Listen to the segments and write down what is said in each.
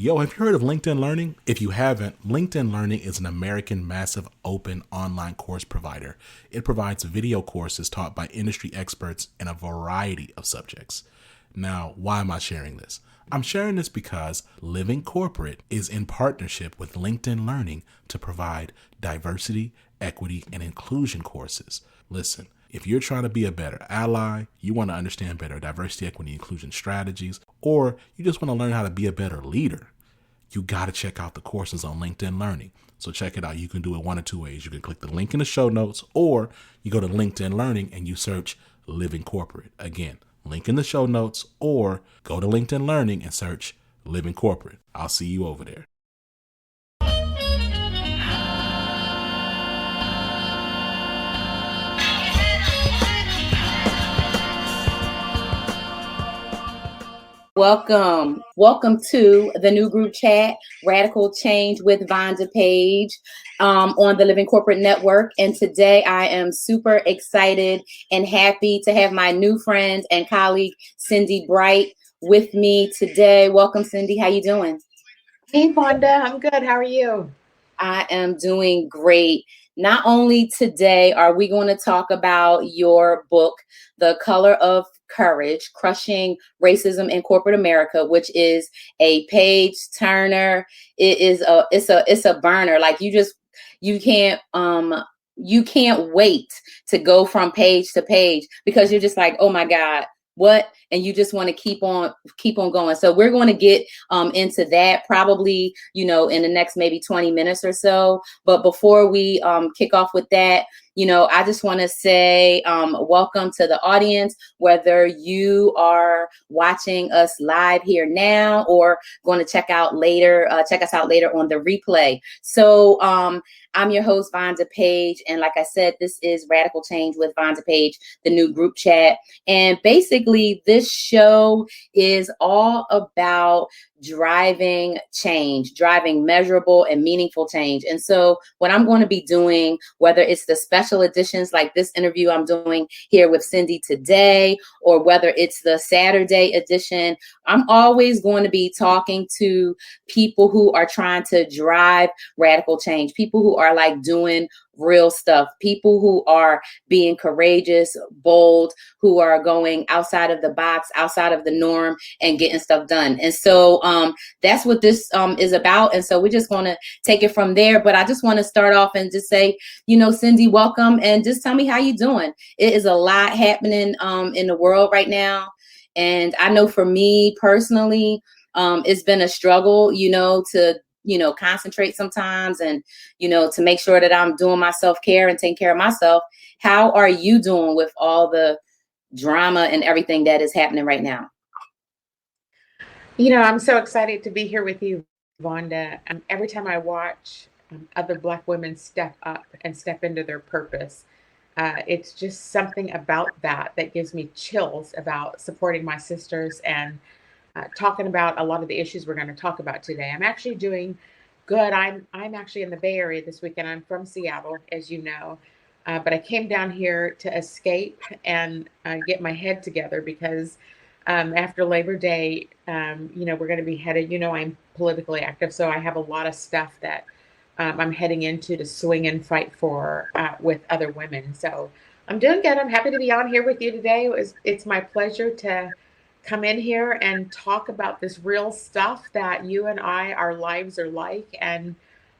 Yo, have you heard of LinkedIn Learning? If you haven't, LinkedIn Learning is an American massive open online course provider. It provides video courses taught by industry experts in a variety of subjects. Now, why am I sharing this? I'm sharing this because Living Corporate is in partnership with LinkedIn Learning to provide diversity, equity, and inclusion courses. Listen, if you're trying to be a better ally, you want to understand better diversity, equity, inclusion strategies, or you just want to learn how to be a better leader, you got to check out the courses on LinkedIn Learning. So check it out. You can do it one of two ways. You can click the link in the show notes, or you go to LinkedIn Learning and you search Living Corporate. Again, link in the show notes, or go to LinkedIn Learning and search Living Corporate. I'll see you over there. Welcome to the new group chat, Radical Change with Vonda Page, on the Living Corporate Network. And today I am super excited and happy to have my new friend and colleague, Cindi Bright, with me today. Welcome, Cindi. How you doing? Hey, Vonda. I'm good. How are you? I am doing great. Not only today are we going to talk about your book, The Color of Courage, Crushing Racism in Corporate America, which is a page turner. It's a burner. Like you can't wait to go from page to page because you're just like, oh my God, what? And you just want to keep on going. So we're going to get into that probably, in the next maybe 20 minutes or so. But before we kick off with that, I just want to say welcome to the audience, whether you are watching us live here now or going to check us out later on the replay. So I'm your host, Vonda Page. And like I said, this is Radical Change with Vonda Page, the new group chat. And basically, this show is all about driving change, driving measurable and meaningful change. And so what I'm going to be doing, whether it's the special editions like this interview I'm doing here with Cindi today, or whether it's the Saturday edition, I'm always going to be talking to people who are trying to drive radical change, people who are like doing real stuff, people who are being courageous, bold, who are going outside of the box, outside of the norm, and getting stuff done. And so that's what this is about. And so we're just going to take it from there. But I just want to start off and just say, Cindi, welcome, and just tell me how you doing. It is a lot happening in the world right now. And I know for me personally, it's been a struggle, to concentrate sometimes and, to make sure that I'm doing my self-care and taking care of myself. How are you doing with all the drama and everything that is happening right now? I'm so excited to be here with you, Vonda. Every time I watch other Black women step up and step into their purpose, it's just something about that gives me chills about supporting my sisters and talking about a lot of the issues we're going to talk about today. I'm actually doing good. I'm actually in the Bay Area this weekend. I'm from Seattle, as you know, but I came down here to escape and get my head together because after Labor Day, we're going to be headed. I'm politically active, so I have a lot of stuff that I'm heading into to swing and fight for with other women. So I'm doing good. I'm happy to be on here with you today. It's my pleasure to come in here and talk about this real stuff that you and our lives are like, and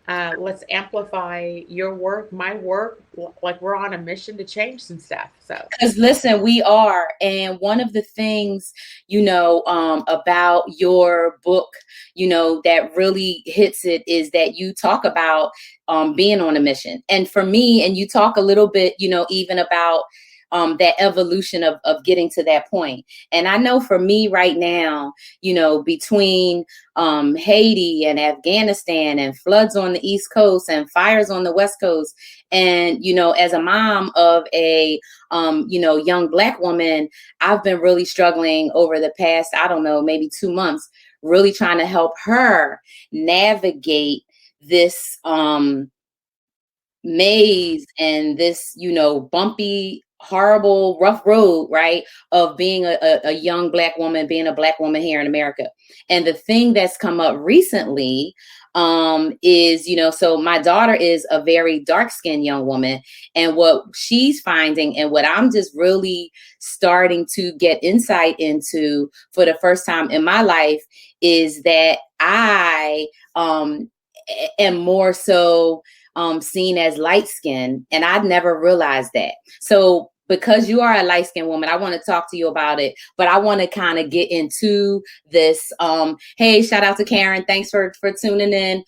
let's amplify your work, my work, like we're on a mission to change some stuff. So, because listen, we are, and one of the things, about your book, that really hits it is that you talk about being on a mission. And for me, and you talk a little bit, even about that evolution of getting to that point. And I know for me right now, between Haiti and Afghanistan and floods on the East Coast and fires on the West Coast, and, as a mom of a, young Black woman, I've been really struggling over the past, I don't know, maybe 2 months, really trying to help her navigate this maze and this, bumpy horrible, rough road, right, of being a young Black woman, being a Black woman here in America. And the thing that's come up recently is, so my daughter is a very dark-skinned young woman, and what she's finding and what I'm just really starting to get insight into for the first time in my life is that I am more so seen as light skinned, and I'd never realized that. So because you are a light skinned woman, I want to talk to you about it, but I want to kind of get into this. Hey, shout out to Karen. Thanks for tuning in.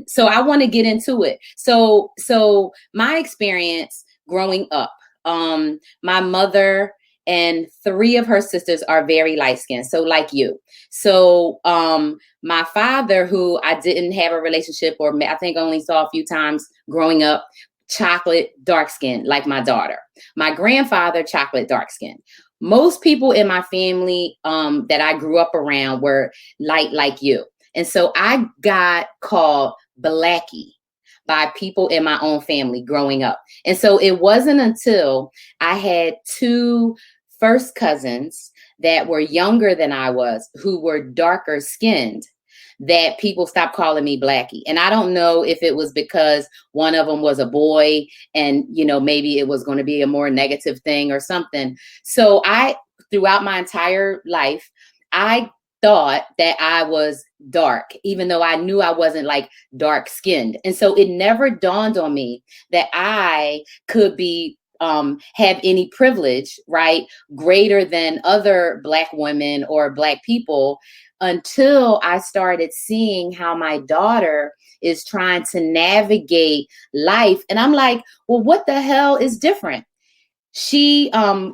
So I want to get into it. So my experience growing up, my mother and three of her sisters are very light skinned. So like you. So my father, who I didn't have a relationship, or I think only saw a few times growing up, chocolate dark skin, like my daughter. My grandfather, chocolate dark skin. Most people in my family that I grew up around were light like you. And so I got called Blackie by people in my own family growing up. And so it wasn't until I had two first cousins that were younger than I was, who were darker skinned, that people stopped calling me Blackie. And I don't know if it was because one of them was a boy and, maybe it was going to be a more negative thing or something. So throughout my entire life, I thought that I was dark, even though I knew I wasn't like dark skinned. And so it never dawned on me that I could be have any privilege, right, greater than other Black women or Black people, until I started seeing how my daughter is trying to navigate life. And I'm like, well, what the hell is different? She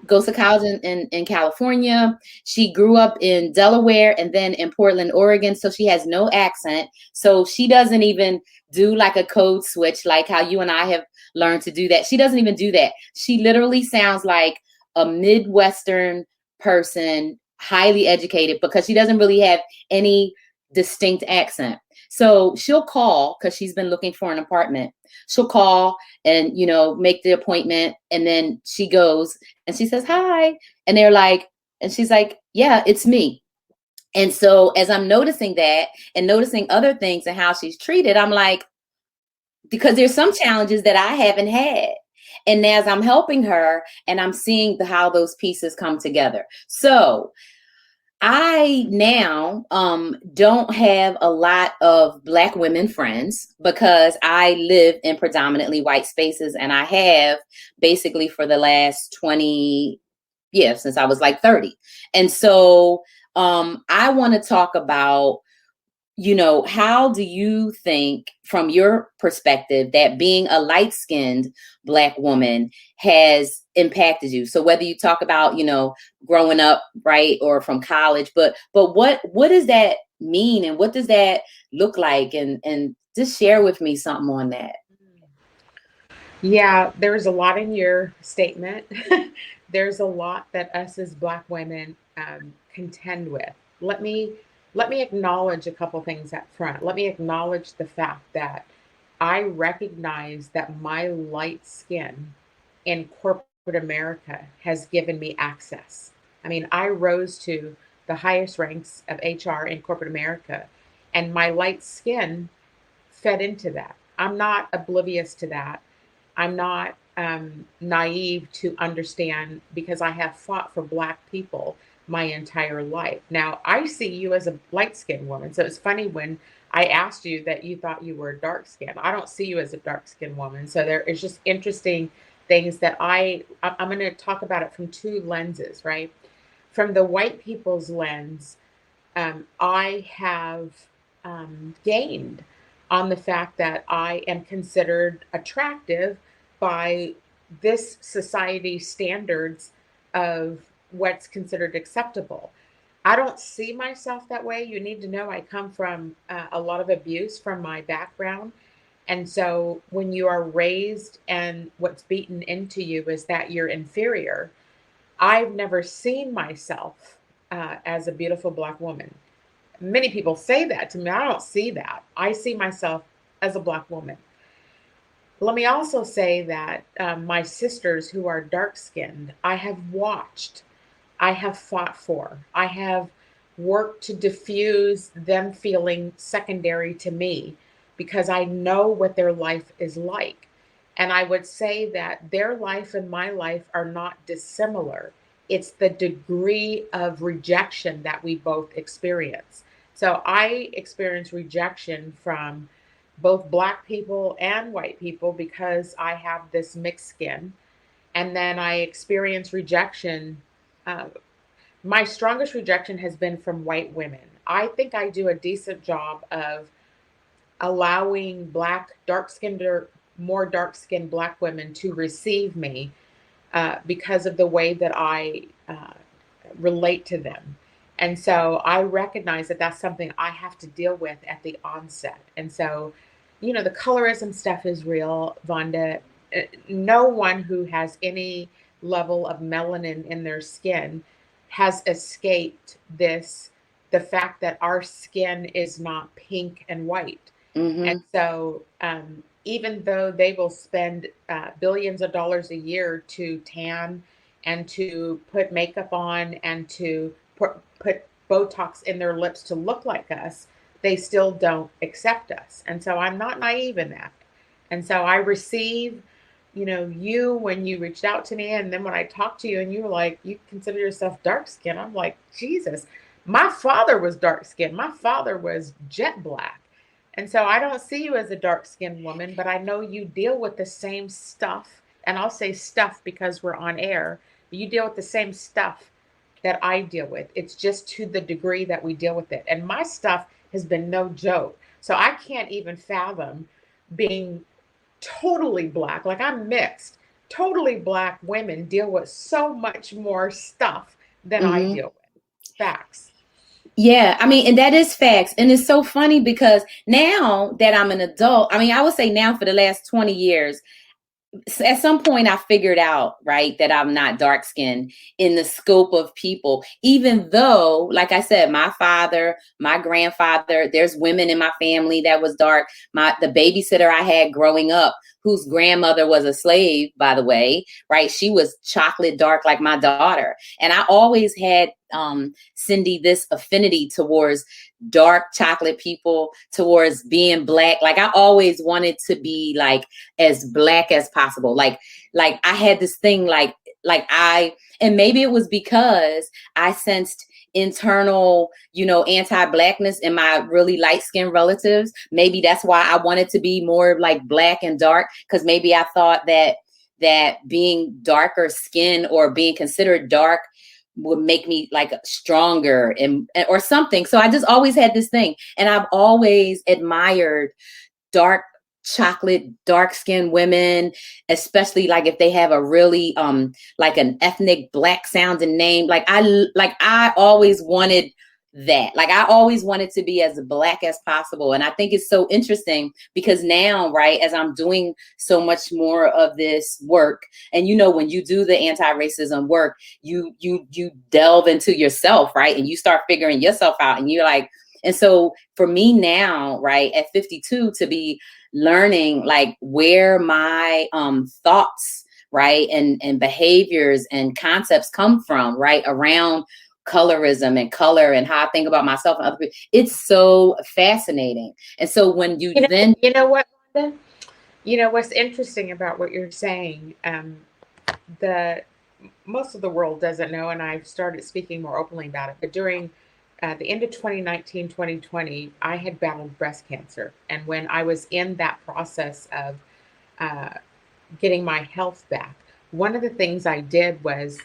goes to college in California. She grew up in Delaware and then in Portland, Oregon. So she has no accent. So she doesn't even do like a code switch, like how you and I have learned to do that. She doesn't even do that. She literally sounds like a Midwestern person, highly educated, because she doesn't really have any distinct accent. So she'll call because she's been looking for an apartment. She'll call and, make the appointment. And then she goes and she says, hi. And and she's like, yeah, it's me. And so as I'm noticing that and noticing other things and how she's treated, I'm like, because there's some challenges that I haven't had. And as I'm helping her and I'm seeing how those pieces come together. So I now don't have a lot of Black women friends because I live in predominantly white spaces, and I have basically for the last 20 years, since I was like 30. And so I want to talk about, how do you think from your perspective that being a light-skinned Black woman has impacted you? So whether you talk about, growing up, right, or from college, but what does that mean and what does that look like? And just share with me something on that. Yeah, there's a lot in your statement. There's a lot that us as Black women contend with. Let me acknowledge a couple things up front. Let me acknowledge the fact that I recognize that my light skin in corporate America has given me access. I mean, I rose to the highest ranks of HR in corporate America, and my light skin fed into that. I'm not oblivious to that. I'm not naive to understand, because I have fought for Black people my entire life. Now, I see you as a light skinned woman. So it's funny when I asked you that you thought you were dark skinned. I don't see you as a dark skinned woman. So there is just interesting things that I'm going to talk about it from two lenses, right? From the white people's lens, I have gained on the fact that I am considered attractive by this society's standards of what's considered acceptable. I don't see myself that way. You need to know I come from a lot of abuse from my background. And so when you are raised and what's beaten into you is that you're inferior, I've never seen myself as a beautiful Black woman. Many people say that to me. I don't see that. I see myself as a Black woman. Let me also say that my sisters who are dark skinned, I have watched, I have fought for, I have worked to diffuse them feeling secondary to me because I know what their life is like. And I would say that their life and my life are not dissimilar. It's the degree of rejection that we both experience. So I experience rejection from both Black people and white people because I have this mixed skin. And then I experience rejection. Uh, my strongest rejection has been from white women. I think I do a decent job of allowing Black, dark skinned, or more dark skinned Black women to receive me because of the way that I relate to them. And so I recognize that that's something I have to deal with at the onset. And so, you know, the colorism stuff is real, Vonda. No one who has any level of melanin in their skin has escaped this, the fact that our skin is not pink and white. And Mm-hmm. so, even though they will spend billions of dollars a year to tan and to put makeup on and to put Botox in their lips to look like us, they still don't accept us. And so I'm not naive in that. And so I receive, you know, you when you reached out to me, and then when I talked to you and you were like, you consider yourself dark skinned. I'm like, Jesus, my father was dark skinned. My father was jet black. And so I don't see you as a dark skinned woman, but I know you deal with the same stuff. And I'll say stuff because we're on air. You deal with the same stuff that I deal with. It's just to the degree that we deal with it. And my stuff has been no joke. So I can't even fathom being totally Black. Like, I'm mixed. Totally Black women deal with so much more stuff than I Mm-hmm. deal with. Facts. Yeah, I mean, and that is facts. And it's so funny because now that I'm an adult, I mean, I would say now for the last 20 years, at some point I figured out, right, that I'm not dark skinned in the scope of people, even though, like I said, my father, my grandfather, there's women in my family that was dark. The babysitter I had growing up, whose grandmother was a slave, by the way, right? She was chocolate dark like my daughter. And I always had Cindi, this affinity towards dark chocolate people, towards being Black. Like I always wanted to be like as Black as possible. Like I had this thing and maybe it was because I sensed internal, anti-Blackness in my really light-skinned relatives. Maybe that's why I wanted to be more like Black and dark, because maybe I thought that being darker skin or being considered dark would make me like stronger and or something. So I just always had this thing, and I've always admired dark chocolate, dark skinned women, especially like if they have a really like an ethnic Black sounding name. I always wanted that. Like I always wanted to be as Black as possible. And I think it's so interesting because now, right, as I'm doing so much more of this work, and when you do the anti-racism work, you delve into yourself, right? And you start figuring yourself out, and you're like, and so for me now, right, at 52, to be learning like where my thoughts, right, and behaviors and concepts come from, right, around colorism and color and how I think about myself and other people, it's so fascinating. And so when you then You know what, Wanda? You know what's interesting about what you're saying? The Most of the world doesn't know, and I've started speaking more openly about it. But during the end of 2019, 2020, I had battled breast cancer, and when I was in that process of uh, getting my health back, one of the things I did was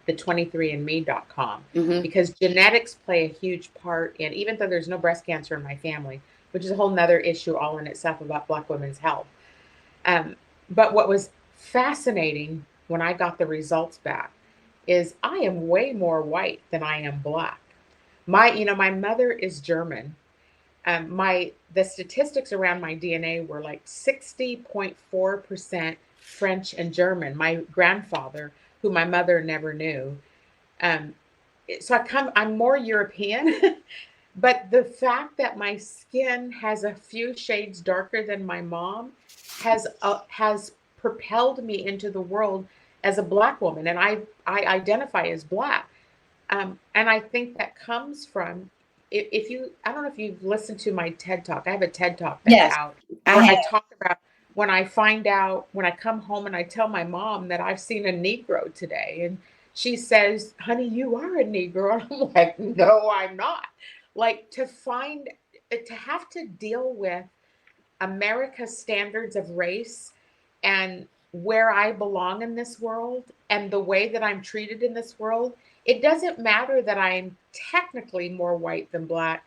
the 23andme.com, mm-hmm, because genetics play a huge part in, even though there's no breast cancer in my family, which is a whole nother issue all in itself about Black women's health. Um, but what was fascinating when I got the results back is I am way more white than I am Black. My mother is German. The statistics around my DNA were like 60.4% French and German. My grandfather, who my mother never knew. Um, so I'm more European, but the fact that my skin has a few shades darker than my mom has propelled me into the world as a Black woman, and I identify as Black. And I think that comes from, if you, I don't know if you've listened to my TED Talk. I have a TED Talk that's Yes, out I where I have. talk about when I find out, when I come home and I tell my mom that I've seen a Negro today. And she says, honey, you are a Negro. And I'm like, no, I'm not. Like, to have to deal with America's standards of race and where I belong in this world and the way that I'm treated in this world, it doesn't matter that I'm technically more white than Black.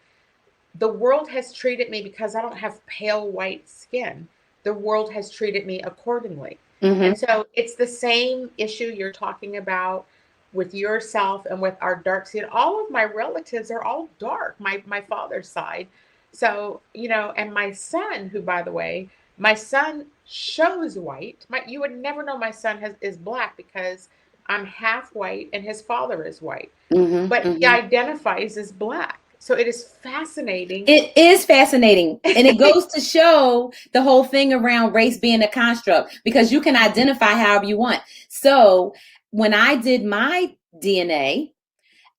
The world has treated me, because I don't have pale white skin, the world has treated me accordingly. Mm-hmm. And so it's the same issue you're talking about with yourself and with our dark skin. All of my relatives are all dark, my father's side. So, and my son, who, by the way, my son shows white. You would never know my son is Black because I'm half white and his father is white, Mm-hmm. but he Mm-hmm. identifies as Black. So it is fascinating. It is fascinating. And it goes to show the whole thing around race being a construct, because you can identify however you want. So when I did my DNA,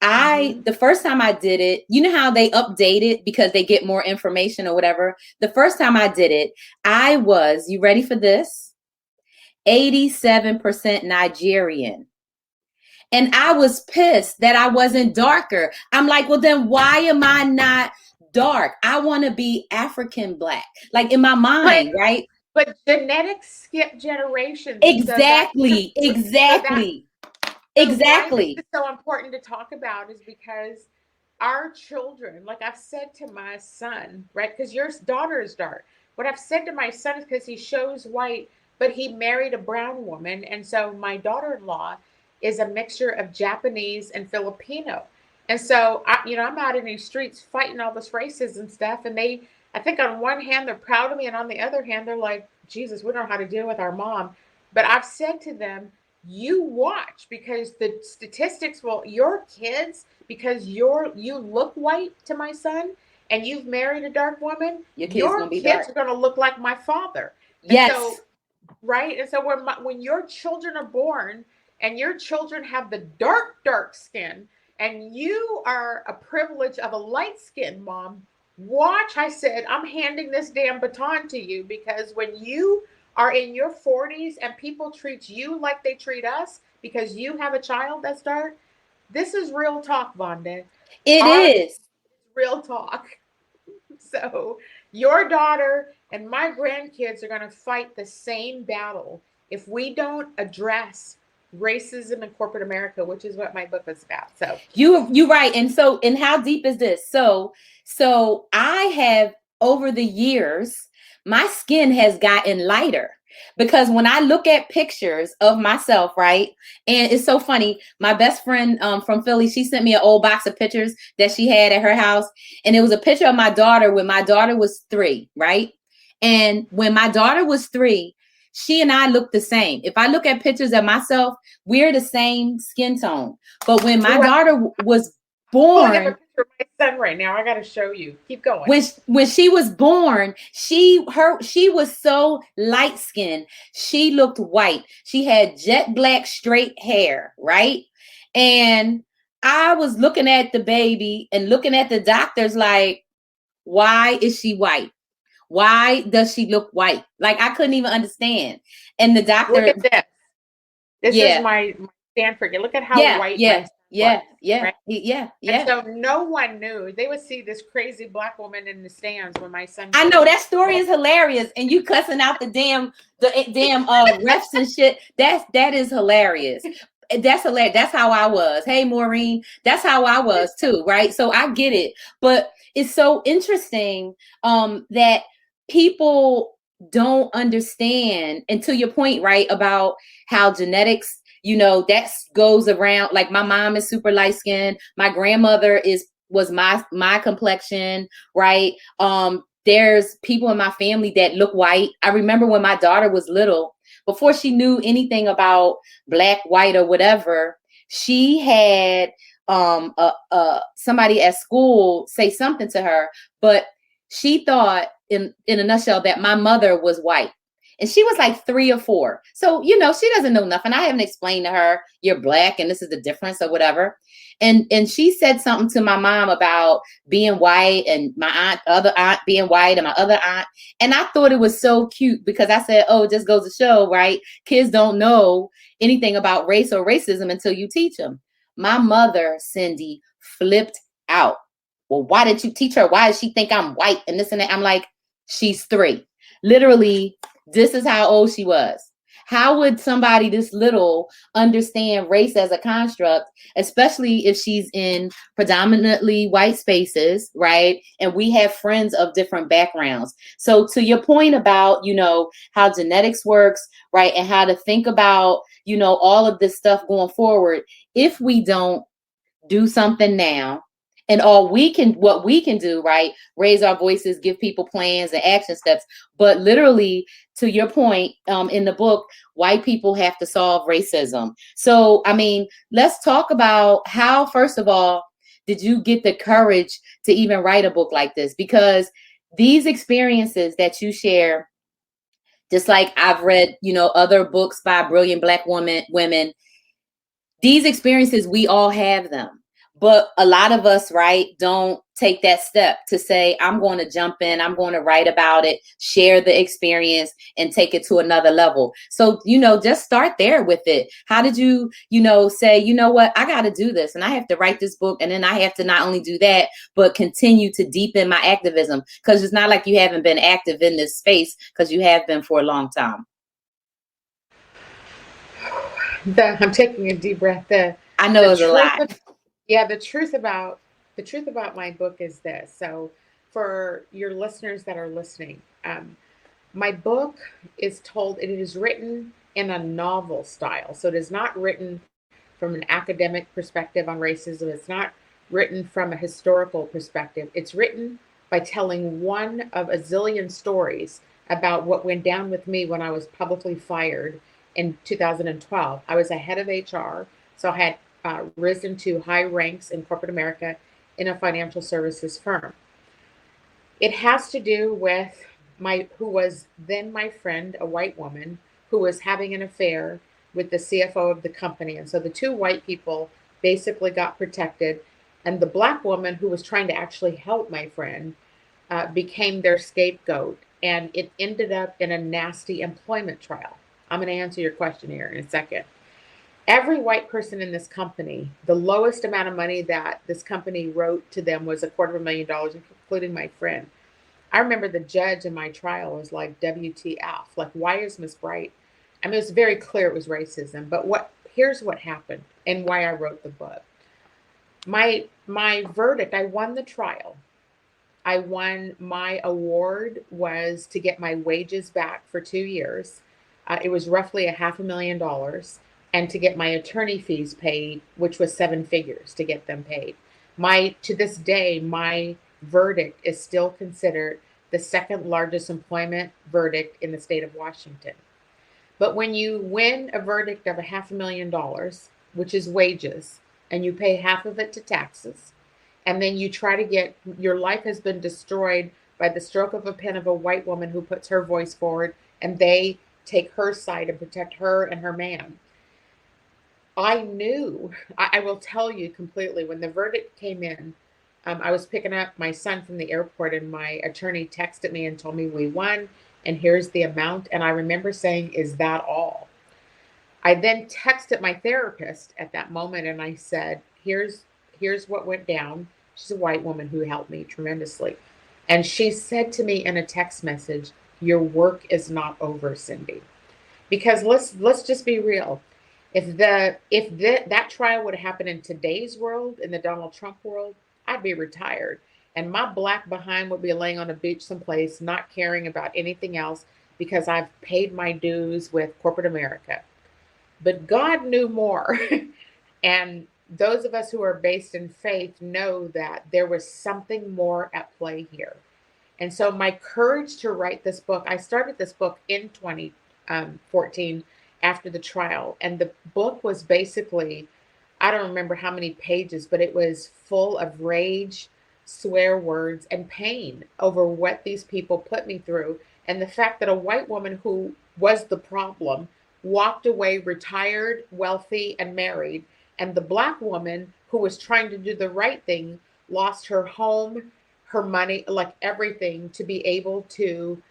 the first time I did it, you know how they update it because they get more information or whatever. The first time I did it, I was, you ready for this? 87% Nigerian. And I was pissed that I wasn't darker. I'm like, well, then why am I not dark? I want to be African Black, like in my mind, right? But genetics skip generations. Exactly. So Exactly. why this is so important to talk about is because our children, like I've said to my son, right? Because your daughter is dark. What I've said to my son is, because he shows white, but he married a brown woman. And so my daughter-in-law is a mixture of Japanese and Filipino. And so, I'm out in these streets fighting all this racism stuff. And I think on one hand, they're proud of me. And on the other hand, they're like, Jesus, we don't know how to deal with our mom. But I've said to them, you watch, because the statistics will, your kids, because you look white to my son and you've married a dark woman, your kids are going to look like my father. Yes. And so, right. And so when your children are born and your children have the dark skin and you are a privilege of a light skinned mom, watch. I said, I'm handing this damn baton to you, because when you are in your 40s and people treat you like they treat us because you have a child that's dark, this is real talk, Vonda. It is real talk. So your daughter and my grandkids are going to fight the same battle if we don't address racism in corporate America, which is what my book was about. So you're right. And how deep is this? So I have, over the years, my skin has gotten lighter, because when I look at pictures of myself, right, and it's so funny, my best friend from Philly, she sent me an old box of pictures that she had at her house, and it was a picture of my daughter when my daughter was 3, right? And when my daughter was 3, she and I look the same. If I look at pictures of myself, we're the same skin tone. But when my daughter was born, I have a picture of my son right now. I got to show you. Keep going. When she was born, she was so light skinned. She looked white. She had jet black straight hair, right? And I was looking at the baby and looking at the doctors like, why is she white? Why does she look white? Like, I couldn't even understand. And the doctor, look at this. This is my Stanford. Look at how white my son was, right? And so no one knew. They would see this crazy Black woman in the stands when my son. I know that story is hilarious, and you cussing out the damn refs and shit. That is hilarious. That's hilarious. That's how I was. Hey, Maureen, that's how I was too, right? So I get it, but it's so interesting that people don't understand, and to your point, right, about how genetics, that goes around. Like, my mom is super light skinned. My grandmother was my complexion, right? There's people in my family that look white. I remember when my daughter was little, before she knew anything about black, white, or whatever, she had somebody at school say something to her, but she thought in a nutshell that my mother was white. And she was like 3 or 4. So, she doesn't know nothing. I haven't explained to her, you're Black and this is the difference or whatever. And she said something to my mom about being white and my other aunt being white and my other aunt. And I thought it was so cute because I said, oh, it just goes to show, right? Kids don't know anything about race or racism until you teach them. My mother, Cindi, flipped out. Well, why did you teach her? Why does she think I'm white and this and that? I'm like, she's 3. Literally, this is how old she was. How would somebody this little understand race as a construct, especially if she's in predominantly white spaces, right? And we have friends of different backgrounds. So to your point about, how genetics works, right? And how to think about, all of this stuff going forward, if we don't do something now, and what we can do, right? Raise our voices, give people plans and action steps. But literally, to your point, in the book, white people have to solve racism. So, I mean, let's talk about how, first of all, did you get the courage to even write a book like this? Because these experiences that you share, just like I've read, other books by brilliant Black women, these experiences, we all have them. But a lot of us, right, don't take that step to say, I'm going to jump in, I'm going to write about it, share the experience, and take it to another level. So, just start there with it. How did you, say, you know what, I got to do this and I have to write this book. And then I have to not only do that, but continue to deepen my activism. Because it's not like you haven't been active in this space, because you have been for a long time. I'm taking a deep breath. I know it's a lot. Yeah, the truth about my book is this. So, for your listeners that are listening, my book is told. It is written in a novel style. So it is not written from an academic perspective on racism. It's not written from a historical perspective. It's written by telling one of a zillion stories about what went down with me when I was publicly fired in 2012. I was a head of HR, so I had risen to high ranks in corporate America in a financial services firm. It has to do with who was then my friend, a white woman, who was having an affair with the CFO of the company. And so the 2 white people basically got protected. And the Black woman who was trying to actually help my friend became their scapegoat. And it ended up in a nasty employment trial. I'm going to answer your question here in a second. Every white person in this company, the lowest amount of money that this company wrote to them was $250,000, including my friend. I remember the judge in my trial was like, WTF, like, why is Miss Bright? I mean, it was very clear it was racism, but here's what happened and why I wrote the book. My verdict, I won the trial. My award was to get my wages back for 2 years. It was roughly $500,000. And to get my attorney fees paid, which was 7 figures to get them paid. To this day, my verdict is still considered the second largest employment verdict in the state of Washington. But when you win a verdict of $500,000, which is wages, and you pay half of it to taxes, and then you try to your life has been destroyed by the stroke of a pen of a white woman who puts her voice forward, and they take her side and protect her and her man. I knew, I will tell you completely, when the verdict came in, I was picking up my son from the airport and my attorney texted me and told me we won and here's the amount. And I remember saying, is that all? I then texted my therapist at that moment and I said, here's what went down. She's a white woman who helped me tremendously. And she said to me in a text message, your work is not over, Cindi. Because let's just be real. If that trial would have happened in today's world, in the Donald Trump world, I'd be retired. And my Black behind would be laying on a beach someplace, not caring about anything else because I've paid my dues with corporate America. But God knew more. And those of us who are based in faith know that there was something more at play here. And so my courage to write this book, I started this book in 2014 after the trial. And the book was basically, I don't remember how many pages, but it was full of rage, swear words, and pain over what these people put me through. And the fact that a white woman who was the problem, walked away, retired, wealthy, and married. And the Black woman who was trying to do the right thing lost her home, her money, like everything, to be able to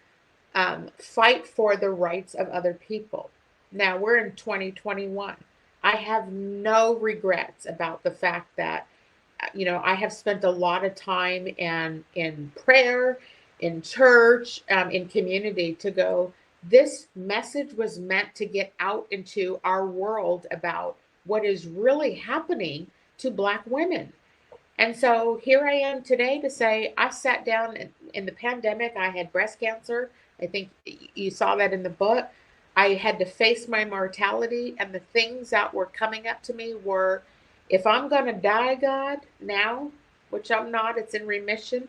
fight for the rights of other people. Now we're in 2021. I have no regrets about the fact that, I have spent a lot of time in prayer, in church, in community to go, this message was meant to get out into our world about what is really happening to Black women. And so here I am today to say I sat down in the pandemic. I had breast cancer. I think you saw that in the book. I had to face my mortality, and the things that were coming up to me were, if I'm going to die, God, now, which I'm not, it's in remission,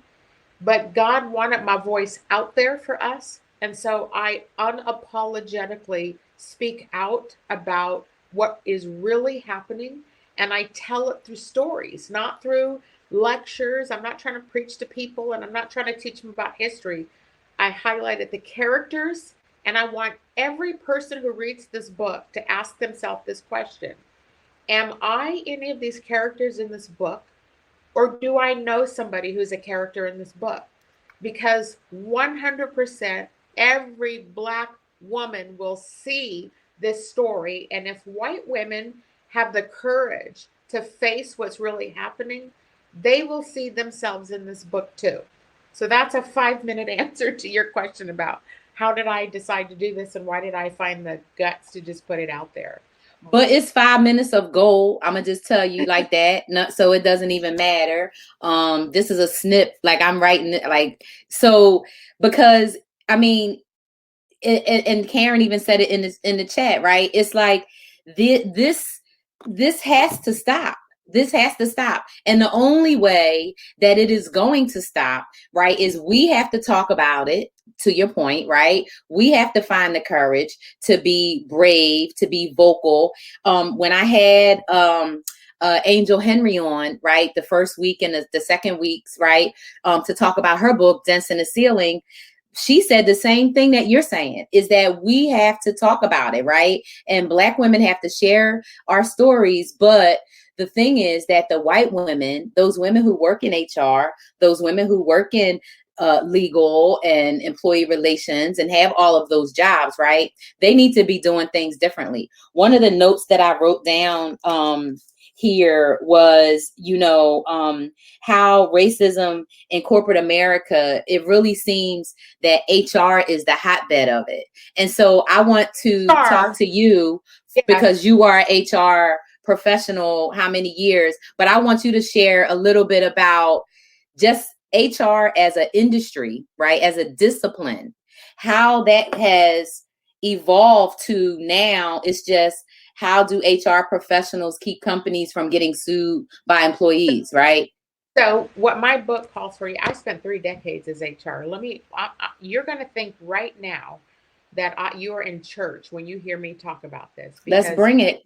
but God wanted my voice out there for us. And so I unapologetically speak out about what is really happening. And I tell it through stories, not through lectures. I'm not trying to preach to people, and I'm not trying to teach them about history. I highlighted the characters, and I want every person who reads this book to ask themselves this question. Am I any of these characters in this book? Or do I know somebody who's a character in this book? Because 100% every Black woman will see this story. And if white women have the courage to face what's really happening, they will see themselves in this book too. So that's a 5-minute answer to your question about how did I decide to do this and why did I find the guts to just put it out there. But it's 5 minutes of gold. I'm gonna just tell you like that. Not, so it doesn't even matter. This is a snip. Like I'm writing it like so because I mean, and Karen even said it in the chat, right? It's like this has to stop. This has to stop. And the only way that it is going to stop, right, is we have to talk about it, to your point, right? We have to find the courage to be brave, to be vocal. When I had Angel Henry on, right, the first week and the second weeks, right, to talk about her book, Dents in the Ceiling, she said the same thing that you're saying, is that we have to talk about it, right? And Black women have to share our stories. But the thing is that the white women, those women who work in HR, those women who work in legal and employee relations and have all of those jobs, right? They need to be doing things differently. One of the notes that I wrote down here was, how racism in corporate America, it really seems that HR is the hotbed of it. And so I want to talk to you because you are an HR professional, how many years, but I want you to share a little bit about just HR as an industry, right? As a discipline, how that has evolved to now. It's just, how do HR professionals keep companies from getting sued by employees, right? So what my book calls for, I spent 3 decades as HR. You're going to think right now that you are in church when you hear me talk about this. Let's bring it.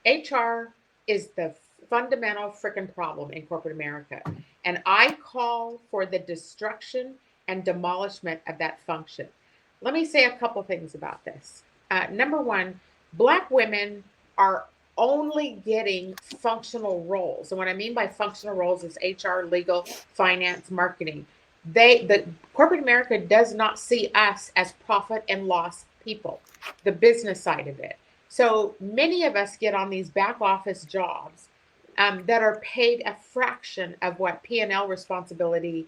HR is the fundamental freaking problem in corporate America. And I call for the destruction and demolishment of that function. Let me say a couple things about this. Number one, Black women are only getting functional roles. And what I mean by functional roles is HR, legal, finance, marketing. The corporate America does not see us as profit and loss people, the business side of it. So many of us get on these back office jobs that are paid a fraction of what P&L responsibility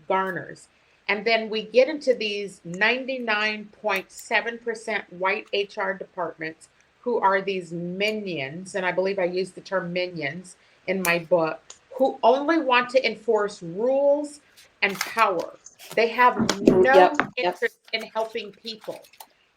garners. And then we get into these 99.7% white HR departments who are these minions, and I believe I used the term minions in my book, who only want to enforce rules and power. They have no interest in helping people.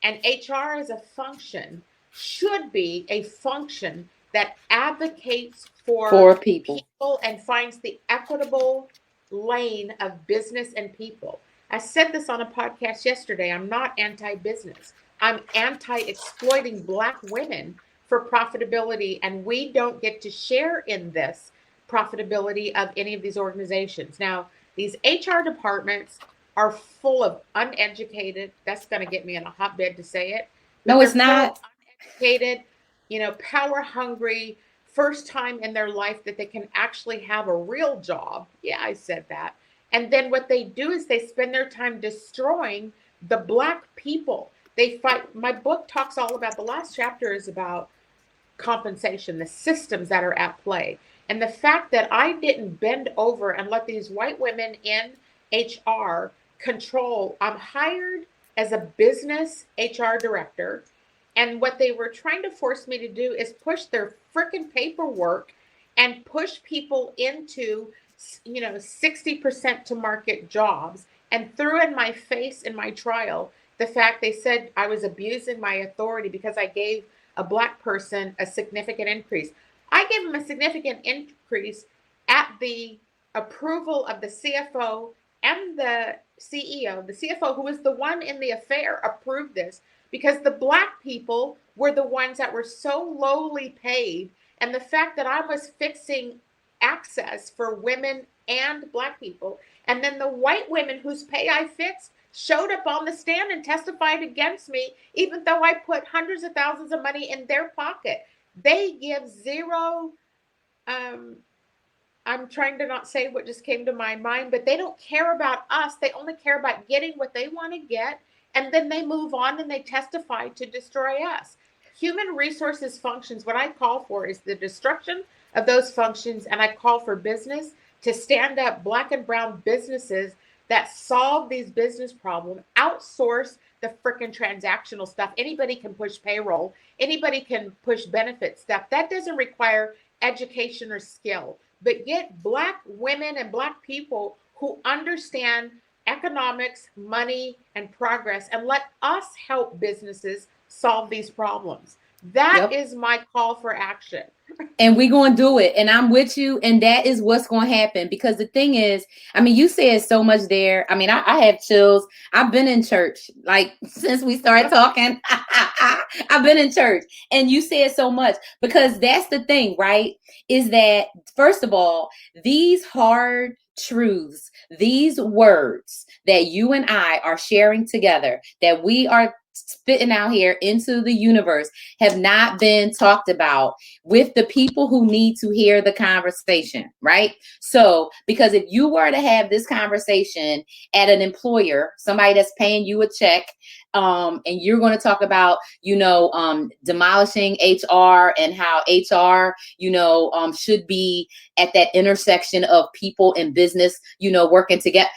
And HR as a function should be a function that advocates for people and finds the equitable lane of business and people. I said this on a podcast yesterday. I'm not anti-business. I'm anti-exploiting Black women for profitability, and we don't get to share in this profitability of any of these organizations. Now, these HR departments are full of uneducated. That's going to get me in a hotbed to say it. But No, they're it's full of not. uneducated, power hungry, first time in their life that they can actually have a real job. Yeah, I said that. And then what they do is they spend their time destroying the Black people. They fight. My book talks all about, the last chapter is about compensation, the systems that are at play. And the fact that I didn't bend over and let these white women in HR control. I'm hired as a business HR director. And what they were trying to force me to do is push their freaking paperwork and push people into, 60% to market jobs, and threw in my face in my trial the fact they said I was abusing my authority because I gave a Black person a significant increase. I gave him a significant increase at the approval of the CFO and the CEO. The CFO, who was the one in the affair, approved this because the Black people were the ones that were so lowly paid. And the fact that I was fixing access for women and Black people, and then the white women whose pay I fixed showed up on the stand and testified against me, even though I put hundreds of thousands of money in their pocket. They give zero. I'm trying to not say what just came to my mind, but they don't care about us. They only care about getting what they want to get. And then they move on and they testify to destroy us. Human resources functions, what I call for is the destruction of those functions. And I call for business to stand up, Black and brown businesses that solve these business problems, outsource the freaking transactional stuff. Anybody can push payroll. Anybody can push benefit stuff. That doesn't require education or skill. But get Black women and Black people who understand economics, money, and progress, and let us help businesses solve these problems. That is my call for action. And we're going to do it. And I'm with you. And that is what's going to happen. Because the thing is, I mean, you said so much there. I mean, I have chills. I've been in church, like, since we started talking. I've been in church. And you said so much. Because that's the thing, right? Is that, first of all, these hard truths, these words that you and I are sharing together, that we are spitting out here into the universe, have not been talked about with the people who need to hear the conversation, right? So, because if you were to have this conversation at an employer, somebody that's paying you a check, and you're going to talk about, demolishing HR and how HR, should be at that intersection of people and business, working together.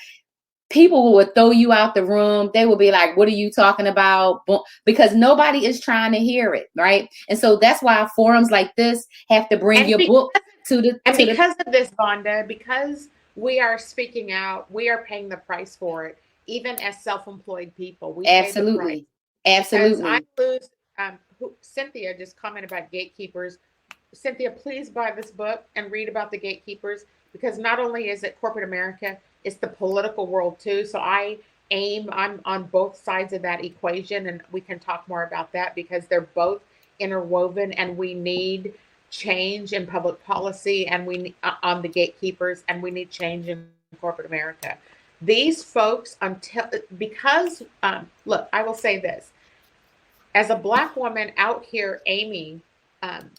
People would throw you out the room. They would be like, what are you talking about? Because nobody is trying to hear it, right? And so that's why forums like this have to bring your book to the... And because of this, Vonda, because we are speaking out, we are paying the price for it, even as self-employed people. We Absolutely. Pay the price. Absolutely. Because I lose, Cynthia just commented about gatekeepers. Cynthia, please buy this book and read about the gatekeepers, because not only is it corporate America, it's the political world too. So I'm on both sides of that equation, and we can talk more about that because they're both interwoven, and we need change in public policy, and we on the gatekeepers, and we need change in corporate America. These folks, look, I will say this, as a Black woman out here aiming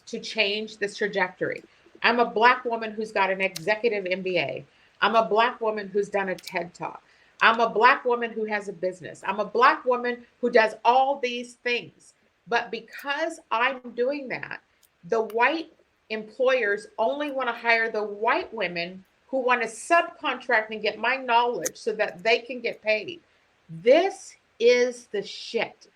to change this trajectory. I'm a Black woman who's got an executive MBA. I'm a Black woman who's done a TED Talk. I'm a Black woman who has a business. I'm a Black woman who does all these things. But because I'm doing that, the white employers only want to hire the white women who want to subcontract and get my knowledge so that they can get paid. This is the shit.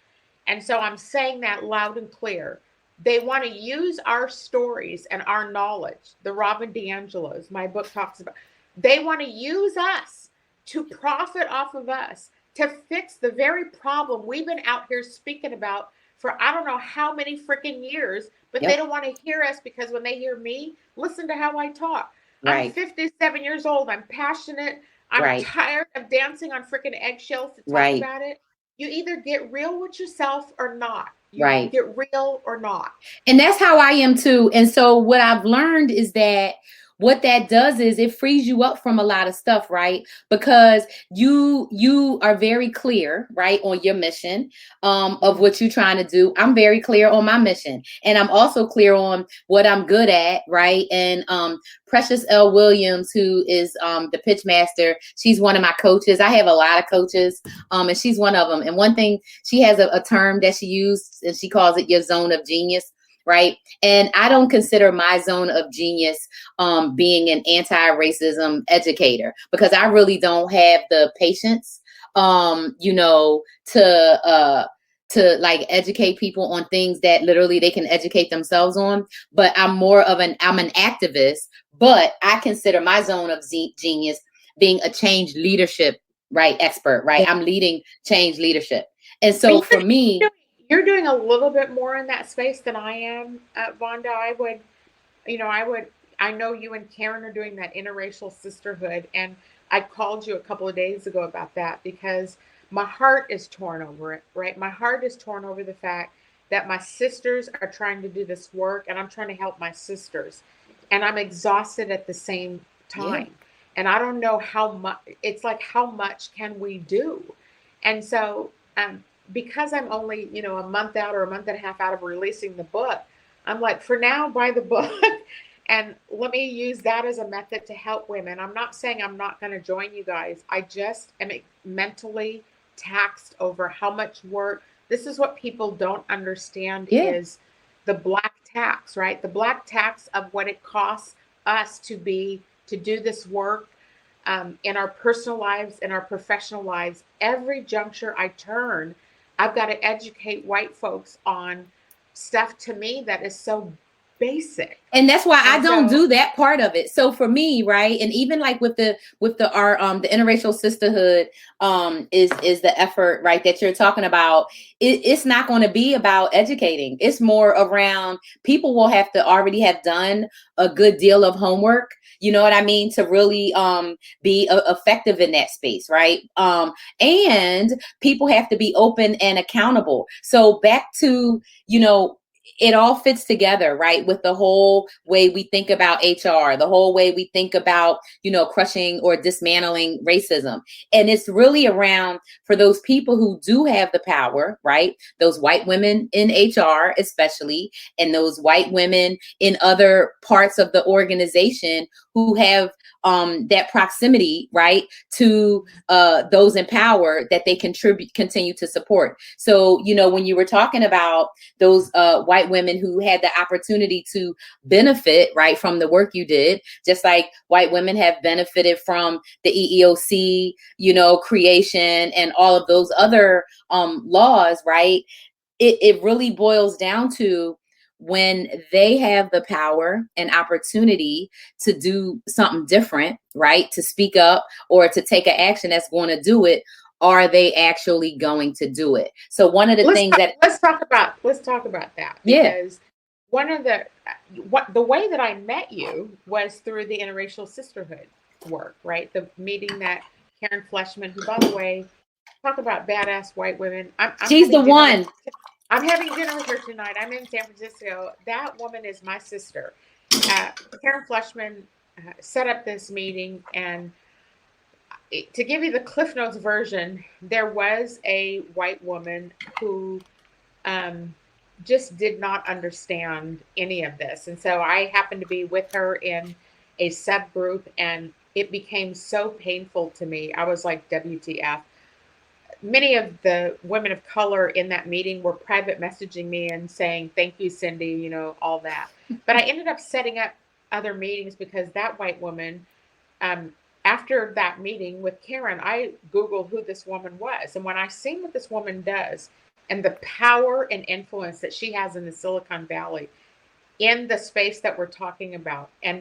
And so I'm saying that loud and clear. They want to use our stories and our knowledge. The Robin DiAngelo's, my book talks about. They want to use us to profit off of us, to fix the very problem we've been out here speaking about for I don't know how many freaking years, but They don't want to hear us, because when they hear me, listen to how I talk. Right. I'm 57 years old. I'm passionate. I'm tired of dancing on freaking eggshells to talk about it. You either get real with yourself or not. You get real or not. And that's how I am too. And so what I've learned is that what that does is it frees you up from a lot of stuff, right? Because you are very clear, right, on your mission of what you're trying to do. I'm very clear on my mission, and I'm also clear on what I'm good at, right? And Precious L. Williams, who is the pitch master, she's one of my coaches. I have a lot of coaches, and she's one of them. And one thing, she has a term that she used, and she calls it your zone of genius, right? And I don't consider my zone of genius being an anti-racism educator, because I really don't have the patience, you know, to like educate people on things that literally they can educate themselves on. But I'm an activist, but I consider my zone of genius being a change leadership, right, expert, right? I'm leading change leadership. And so for me, you're doing a little bit more in that space than I am, Vonda. I know you and Karen are doing that interracial sisterhood, and I called you a couple of days ago about that because my heart is torn over it, right? My heart is torn over the fact that my sisters are trying to do this work, and I'm trying to help my sisters, and I'm exhausted at the same time. Yeah. And I don't know how much, it's like, how much can we do? And so, because I'm only, a month out or a month and a half out of releasing the book, I'm like, for now, buy the book. And let me use that as a method to help women. I'm not saying I'm not going to join you guys. I just am mentally taxed over how much work. This is what people don't understand is the black tax, right? The black tax of what it costs us to do this work in our personal lives, in our professional lives. Every juncture I turn, I've got to educate white folks on stuff to me that is so basic. And that's why I don't do that part of it. So for me, right, and even like with the interracial sisterhood is the effort, right, that you're talking about. It's not going to be about educating. It's more around people will have to already have done a good deal of homework. You know what I mean? To really be effective in that space, right? And people have to be open and accountable. So back to, it all fits together, right? With the whole way we think about HR, the whole way we think about, crushing or dismantling racism. And it's really around for those people who do have the power, right? Those white women in HR, especially, and those white women in other parts of the organization who have that proximity, right, to those in power that they continue to support. So, when you were talking about those white women who had the opportunity to benefit, right, from the work you did, just like white women have benefited from the EEOC, creation and all of those other laws, right? It really boils down to when they have the power and opportunity to do something different, right? To speak up or to take an action that's going to do it, are they actually going to do it? So one of the things let's talk about that, because one of the way that I met you was through the interracial sisterhood work, right? The meeting that Karen Fleshman, who, by the way, talk about badass white women. She's the one. I'm having dinner with her tonight. I'm in San Francisco. That woman is my sister. Karen Fleshman set up this meeting, and to give you the Cliff Notes version, there was a white woman who just did not understand any of this. And so I happened to be with her in a subgroup, and it became so painful to me. I was like, WTF. Many of the women of color in that meeting were private messaging me and saying, thank you, Cindi, all that. But I ended up setting up other meetings because that white woman, after that meeting with Karen, I Googled who this woman was. And when I seen what this woman does and the power and influence that she has in the Silicon Valley in the space that we're talking about, and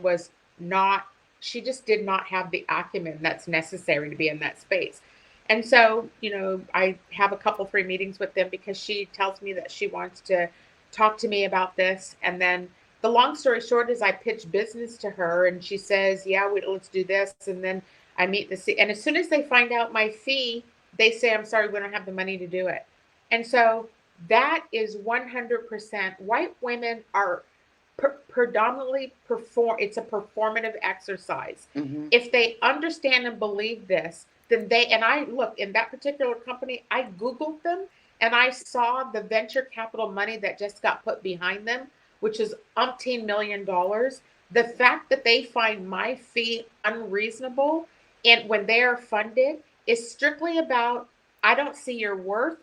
she just did not have the acumen that's necessary to be in that space. And so, I have a couple, 3 meetings with them because she tells me that she wants to talk to me about this. And then the long story short is I pitch business to her, and she says, yeah, let's do this. And then I meet and as soon as they find out my fee, they say, I'm sorry, we don't have the money to do it. And so that is 100%. White women are predominantly it's a performative exercise. Mm-hmm. If they understand and believe this, then and I look in that particular company, I Googled them and I saw the venture capital money that just got put behind them, which is umpteen $1 million. The fact that they find my fee unreasonable and when they are funded is strictly about, I don't see your worth.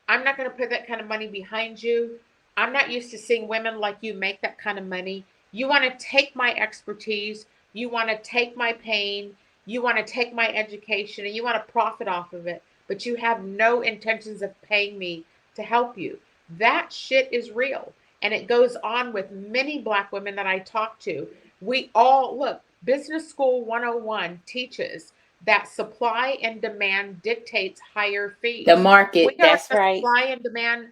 I'm not going to put that kind of money behind you. I'm not used to seeing women like you make that kind of money. You want to take my expertise. You want to take my pain. You want to take my education and you want to profit off of it, but you have no intentions of paying me to help you. That shit is real. And it goes on with many Black women that I talk to. We all look, Business School 101 teaches that supply and demand dictates higher fees. The market, that's right. Supply and demand.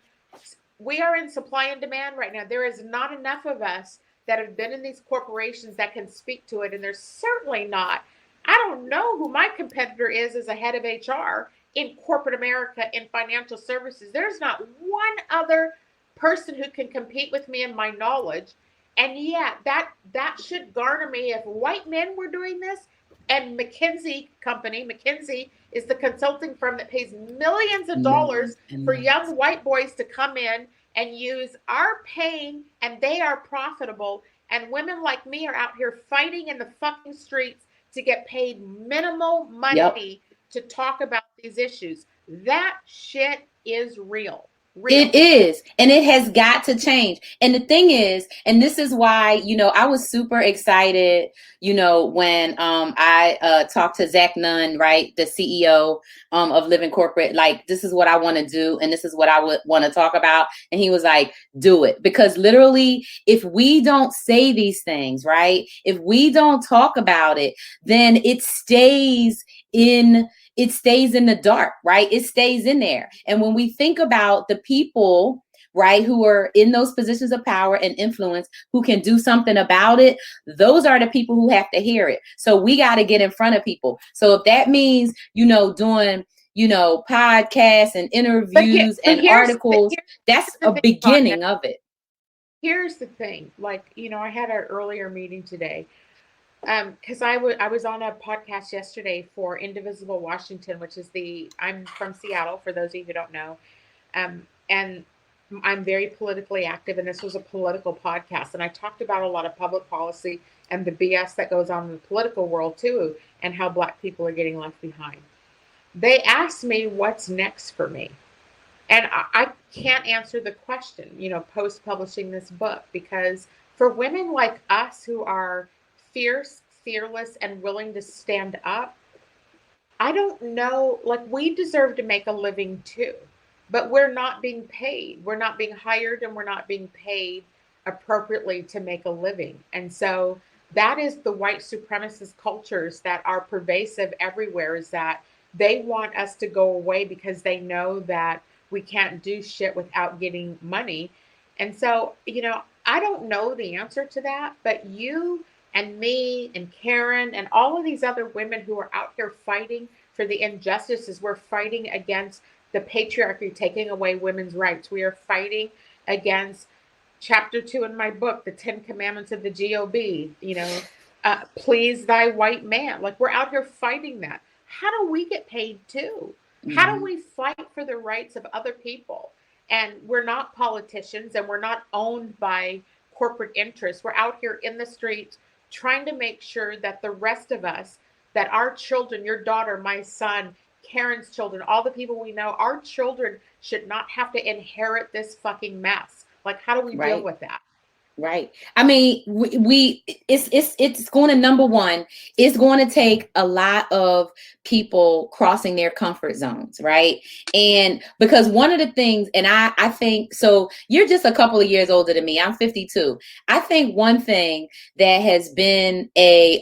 We are in supply and demand right now. There is not enough of us that have been in these corporations that can speak to it. And there's certainly not, I don't know who my competitor is as a head of HR in corporate America in financial services. There's not one other person who can compete with me in my knowledge. And yet that should garner me if white men were doing this. And McKinsey is the consulting firm that pays millions of dollars for young white boys to come in and use our pain, and they are profitable. And women like me are out here fighting in the fucking streets to get paid minimal money to talk about these issues. That shit is real. It is. And it has got to change. And the thing is, and this is why, I was super excited, when I talked to Zach Nunn, right, the CEO of Living Corporate, like, this is what I want to do. And this is what I would want to talk about. And he was like, do it. Because literally, if we don't say these things, right, if we don't talk about it, then it stays in the dark, right? It stays in there. And when we think about the people, right, who are in those positions of power and influence, who can do something about it, those are the people who have to hear it. So we got to get in front of people. So if that means, doing, podcasts and interviews and articles, that's a beginning of it. Here's the thing. Like, I had an earlier meeting today. Because I was on a podcast yesterday for Indivisible Washington, which is I'm from Seattle, for those of you who don't know. And I'm very politically active, and this was a political podcast. And I talked about a lot of public policy and the BS that goes on in the political world too, and how Black people are getting left behind. They asked me what's next for me. And I can't answer the question, post publishing this book, because for women like us who are fierce, fearless, and willing to stand up, I don't know, like, we deserve to make a living too, but we're not being paid. We're not being hired, and we're not being paid appropriately to make a living. And so that is the white supremacist cultures that are pervasive everywhere, is that they want us to go away because they know that we can't do shit without getting money. And so, I don't know the answer to that, but you and me and Karen and all of these other women who are out here fighting for the injustices, we're fighting against the patriarchy taking away women's rights. We are fighting against chapter 2 in my book, the 10 commandments of the GOB, please thy white man. Like, we're out here fighting that. How do we get paid too? Mm-hmm. How do we fight for the rights of other people? And we're not politicians, and we're not owned by corporate interests. We're out here in the streets trying to make sure that the rest of us, that our children, your daughter, my son, Karen's children, all the people we know, our children should not have to inherit this fucking mess. Like, how do we deal with that? Right. I mean, it's going to, number one, it's going to take a lot of people crossing their comfort zones. Right. And because one of the things, and I think, so you're just a couple of years older than me. I'm 52. I think one thing that has been what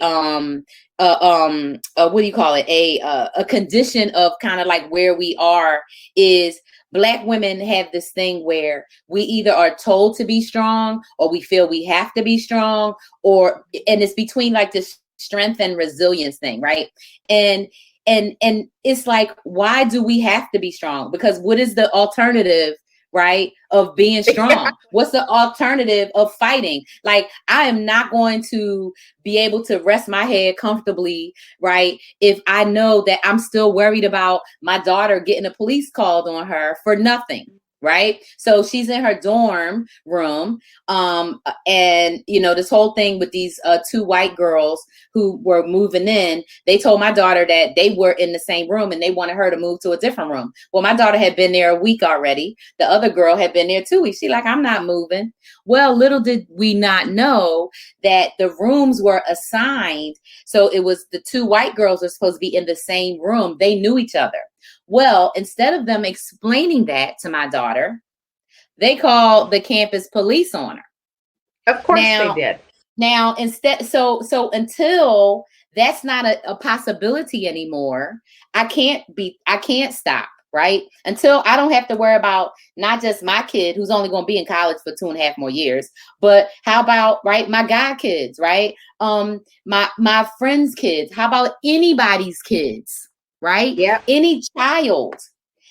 do you call it? A condition of kind of like where we are is Black women have this thing where we either are told to be strong, or we feel we have to be strong, and it's between like this strength and resilience thing, right? And it's like, why do we have to be strong? Because what is the alternative, right, of being Yeah. strong? What's the alternative of fighting? Like, I am not going to be able to rest my head comfortably, right, if I know that I'm still worried about my daughter getting a police called on her for nothing. Right. So she's in her dorm room. And this whole thing with these two white girls who were moving in, they told my daughter that they were in the same room and they wanted her to move to a different room. Well, my daughter had been there a week already. The other girl had been there 2 weeks. She like, I'm not moving. Well, little did we not know that the rooms were assigned. So it was the two white girls were supposed to be in the same room. They knew each other. Well, instead of them explaining that to my daughter, they called the campus police on her. Of course they did. Now, instead, so until that's not a possibility anymore, I can't stop, right? Until I don't have to worry about not just my kid who's only going to be in college for 2.5 more years, but how about, right, my god kids, right? My friends' kids, how about anybody's kids? Right? Yeah. Any child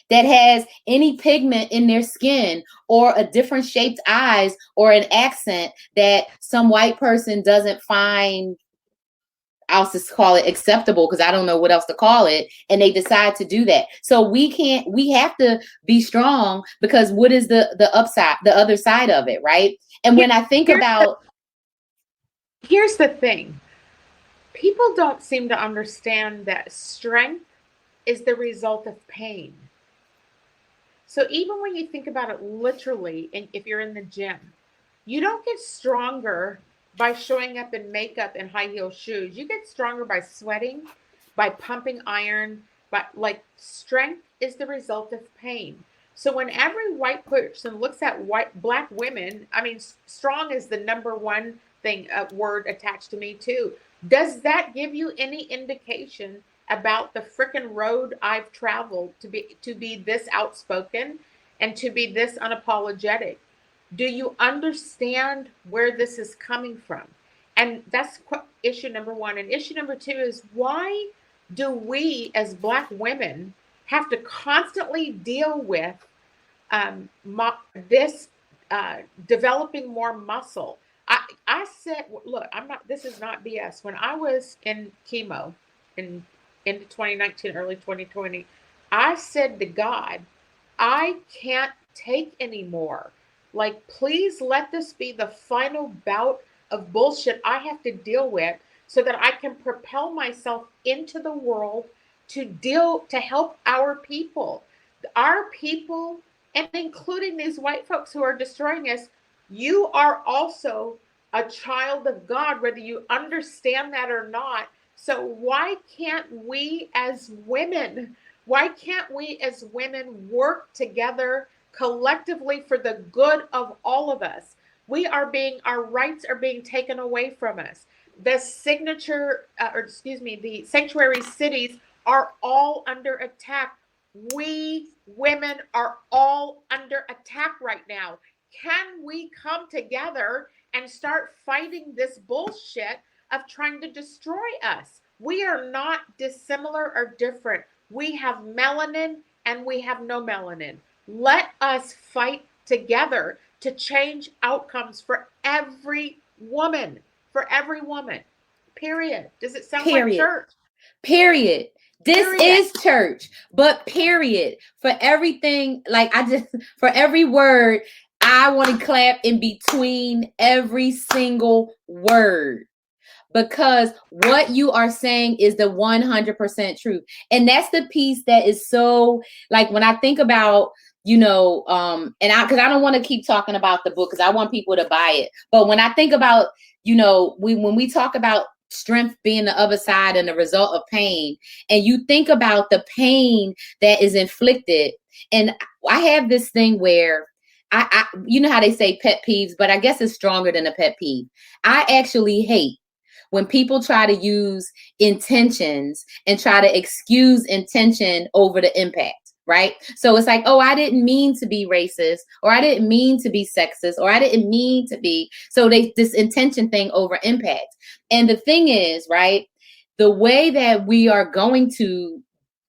that has any pigment in their skin or a different shaped eyes or an accent that some white person doesn't find, I'll just call it acceptable because I don't know what else to call it, and they decide to do that. So we have to be strong, because what is the upside, the other side of it, right? And when I think about, here's the thing. People don't seem to understand that strength is the result of pain. So even when you think about it literally, and if you're in the gym, you don't get stronger by showing up in makeup and high heel shoes. You get stronger by sweating, by pumping iron, but like, strength is the result of pain. So when every white person looks at black women, I mean, strong is the number one thing, word attached to me too. Does that give you any indication about the frickin' road I've traveled to be this outspoken and to be this unapologetic? Do you understand where this is coming from? And that's issue number one. And issue number two is, why do we as black women have to constantly deal with this developing more muscle? I said, look, this is not BS. When I was in chemo into 2019, early 2020, I said to God, I can't take anymore. Like, please let this be the final bout of bullshit I have to deal with so that I can propel myself into the world to help our people, and including these white folks who are destroying us. You are also a child of God, whether you understand that or not. So why can't we as women work together collectively for the good of all of us? Our rights are being taken away from us. The sanctuary cities are all under attack. We women are all under attack right now. Can we come together and start fighting this bullshit of trying to destroy us? We are not dissimilar or different. We have melanin and we have no melanin. Let us fight together to change outcomes for every woman. Period. Does it sound like church? Period. This is church, but period. For everything, for every word, I want to clap in between every single word, because what you are saying is the 100% truth. And that's the piece that is so, like, when I think about, because I don't want to keep talking about the book because I want people to buy it. But when I think about, when we talk about strength being the other side and the result of pain, and you think about the pain that is inflicted. And I have this thing where I you know how they say pet peeves, but I guess it's stronger than a pet peeve. I actually hate when people try to use intentions and try to excuse intention over the impact. Right? So it's like, oh, I didn't mean to be racist, or I didn't mean to be sexist, or I didn't mean to be. So this intention thing over impact. And the thing is, right, the way that we are going to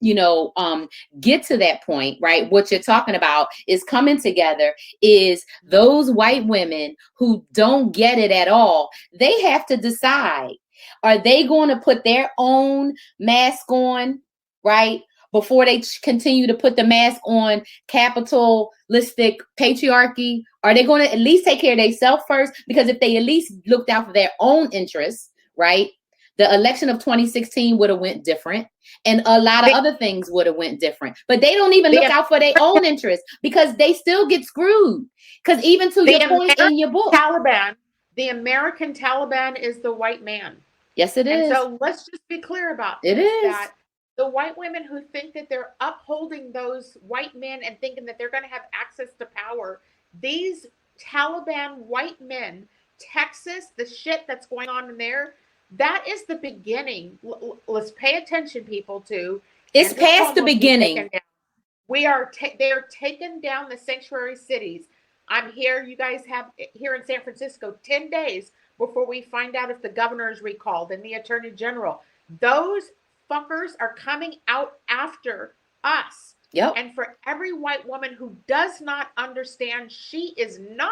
get to that point, right? What you're talking about is coming together, is those white women who don't get it at all. They have to decide, are they going to put their own mask on, right? Before they continue to put the mask on capitalistic patriarchy? Are they going to at least take care of themselves first? Because if they at least looked out for their own interests, right? The election of 2016 would have went different, and a lot of other things would have went different. But they don't even look out for their own interests, because they still get screwed. Because even to your point in your book, the American Taliban is the white man. Yes, it is. And so let's just be clear about this, that the white women who think that they're upholding those white men and thinking that they're going to have access to power, these Taliban white men, Texas, the shit that's going on in there, that is the beginning. Let's pay attention, people, to. It's past the beginning. They are taking down the sanctuary cities. I'm here. You guys have here in San Francisco 10 days before we find out if the governor is recalled and the attorney general. Those fuckers are coming out after us. Yep. And for every white woman who does not understand she is not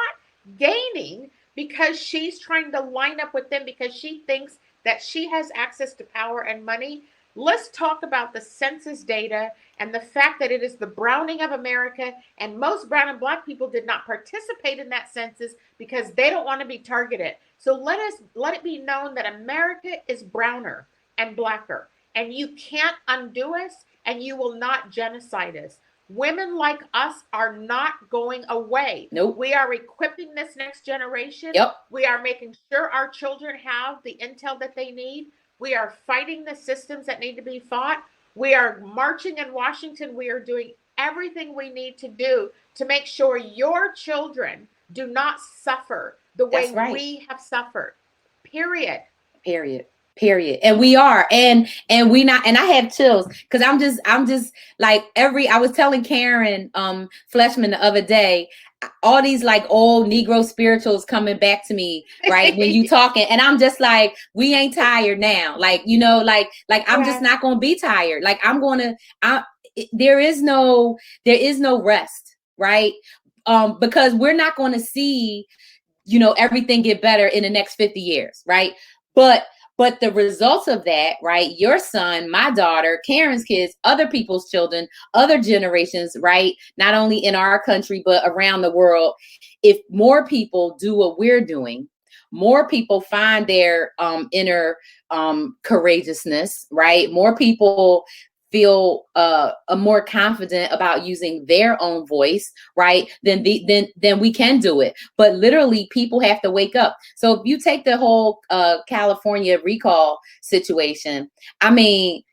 gaining because she's trying to line up with them because she thinks that she has access to power and money, let's talk about the census data and the fact that it is the browning of America, and most brown and black people did not participate in that census because they don't want to be targeted. So let it be known that America is browner and blacker, and you can't undo us, and you will not genocide us. Women like us are not going away. Nope. We are equipping this next generation. Yep. We are making sure our children have the intel that they need. We are fighting the systems that need to be fought. We are marching in Washington. We are doing everything we need to do to make sure your children do not suffer the way we have suffered. Period. And we are, and we not, and I have chills because I'm just like I was telling Karen Fleshman the other day, all these like old Negro spirituals coming back to me, right? When you talking, and I'm just like, we ain't tired now. Like, I'm just not going to be tired. Like there is no rest, right? Because we're not going to see, everything get better in the next 50 years. Right. But the results of that, right? Your son, my daughter, Karen's kids, other people's children, other generations, right? Not only in our country, but around the world. If more people do what we're doing, more people find their inner courageousness, right? More people feel more confident about using their own voice, right? Then we can do it. But literally, people have to wake up. So if you take the whole California recall situation, I mean,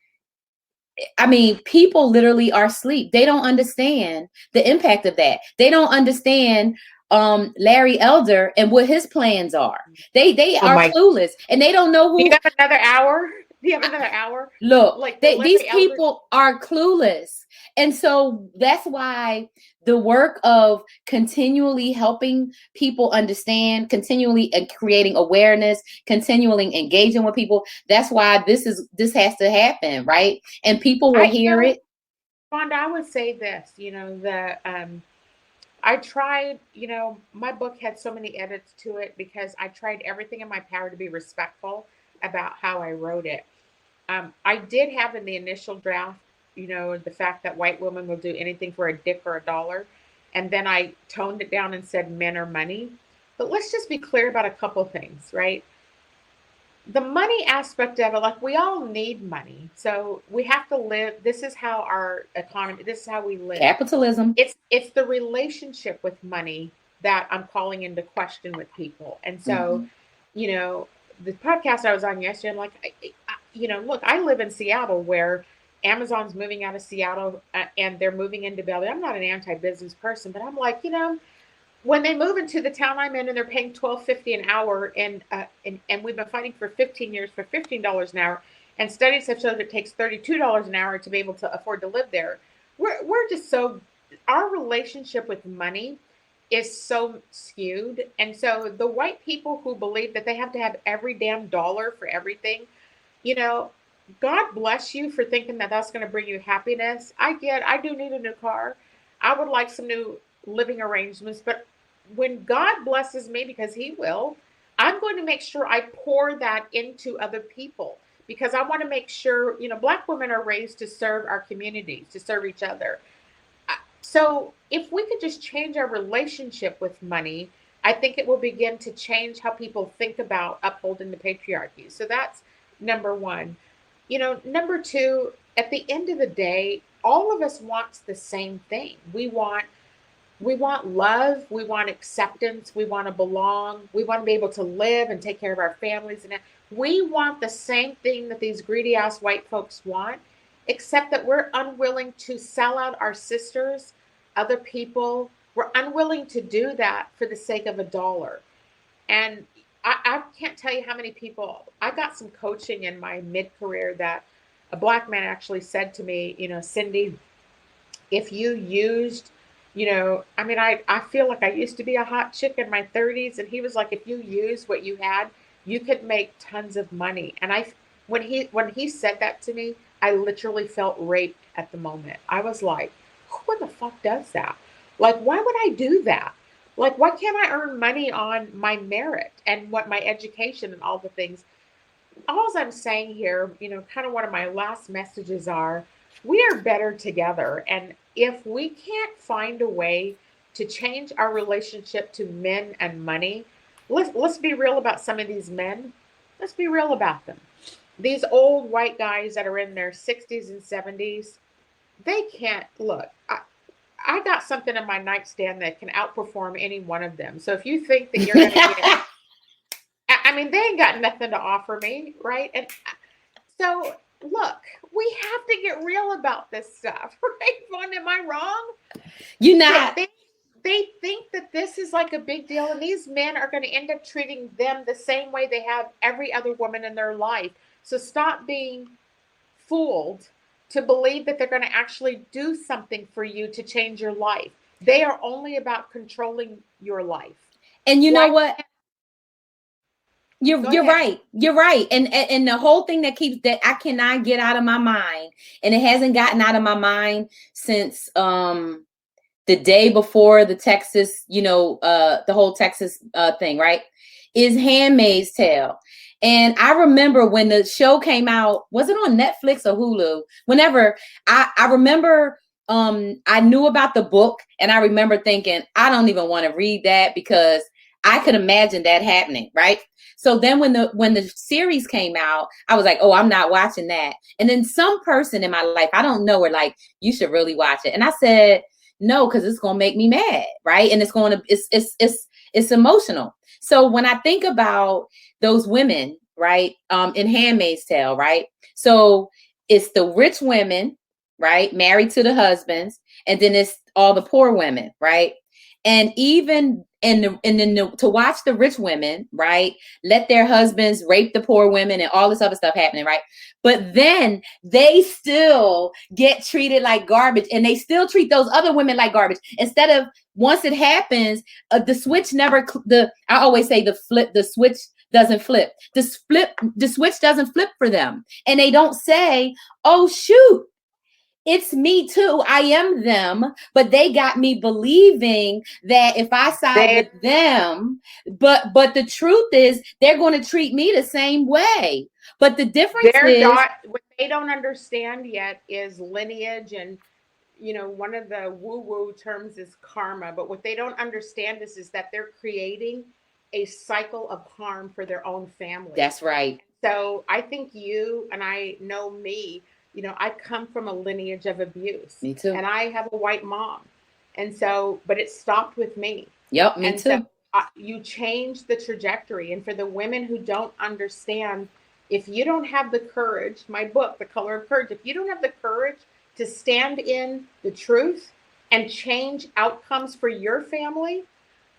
people literally are asleep. They don't understand the impact of that. They don't understand Larry Elder and what his plans are. They are clueless, and they don't know who. Do you have another hour? Do you have another hour? Look, these people are clueless. And so that's why the work of continually helping people understand, continually creating awareness, continually engaging with people, that's why this has to happen, right? And people will hear it. Fonda, I would say this, I tried, my book had so many edits to it because I tried everything in my power to be respectful about how I wrote it. I did have in the initial draft, the fact that white women will do anything for a dick or a dollar. And then I toned it down and said men are money. But let's just be clear about a couple things, right? The money aspect of it, like we all need money. So we have to live. This is how our economy, this is how we live. Capitalism. It's the relationship with money that I'm calling into question with people. And so, the podcast I was on yesterday, I'm like, look, I live in Seattle where Amazon's moving out of Seattle and they're moving into Bellevue. I'm not an anti-business person, but I'm like, when they move into the town I'm in and they're paying $12.50 an hour and we've been fighting for 15 years for $15 an hour, and studies have shown it takes $32 an hour to be able to afford to live there. We're just our relationship with money is so skewed. And so the white people who believe that they have to have every damn dollar for everything, God bless you for thinking that that's going to bring you happiness. I do need a new car. I would like some new living arrangements, but when God blesses me, because He will, I'm going to make sure I pour that into other people, because I want to make sure, Black women are raised to serve our communities, to serve each other. So if we could just change our relationship with money, I think it will begin to change how people think about upholding the patriarchy. So that's number one. Number two, at the end of the day, all of us wants the same thing. We want love, we want acceptance, we want to belong, we want to be able to live and take care of our families, and we want the same thing that these greedy ass white folks want, except that we're unwilling to sell out our sisters, other people. We're unwilling to do that for the sake of a dollar. And I can't tell you how many people, I got some coaching in my mid-career that a Black man actually said to me, Cindi, if you used, I feel like I used to be a hot chick in my 30s. And he was like, if you use what you had, you could make tons of money. And when he said that to me, I literally felt raped at the moment. I was like, who the fuck does that? Like, why would I do that? Like, why can't I earn money on my merit and what my education and all the things? All I'm saying here, kind of one of my last messages are, we are better together. And if we can't find a way to change our relationship to men and money, let's be real about some of these men. Let's be real about them. These old white guys that are in their 60s and 70s, they can't look. I got something in my nightstand that can outperform any one of them. So if you think that you're going to get, they ain't got nothing to offer me, right? And so, look, we have to get real about this stuff, right? Vaughn, am I wrong? You're not. They think that this is like a big deal, and these men are going to end up treating them the same way they have every other woman in their life. So stop being fooled to believe that they're going to actually do something for you to change your life. They are only about controlling your life. And you know what? You're right. You're right. And the whole thing that I cannot get out of my mind, and it hasn't gotten out of my mind since the day before the Texas, the whole Texas thing, right? Is Handmaid's Tale. And I remember when the show came out, was it on Netflix or Hulu? Whenever I remember I knew about the book, and I remember thinking, I don't even want to read that because I could imagine that happening, right? So then when the series came out, I was like, oh, I'm not watching that. And then some person in my life, I don't know, were like, you should really watch it. And I said, no, because it's going to make me mad, right? And it's emotional. So when I think about those women, right, in Handmaid's Tale, right? So it's the rich women, right, married to the husbands, and then it's all the poor women, right? And even to watch the rich women, right, let their husbands rape the poor women and all this other stuff happening, right? But then they still get treated like garbage, and they still treat those other women like garbage. Instead of, once it happens, the switch never. I always say the switch doesn't flip. The switch doesn't flip for them, and they don't say, "Oh shoot, it's me too. I am them," but they got me believing that if I side with them, but the truth is they're going to treat me the same way. But the difference is what they don't understand yet is lineage, and one of the woo-woo terms is karma. But what they don't understand is that they're creating a cycle of harm for their own family. That's right. So I think you and I know me. I come from a lineage of abuse. Me too. And I have a white mom. And so, but it stopped with me. Yep, me too. So, you change the trajectory. And for the women who don't understand, if you don't have the courage, my book, The Color of Courage, if you don't have the courage to stand in the truth and change outcomes for your family,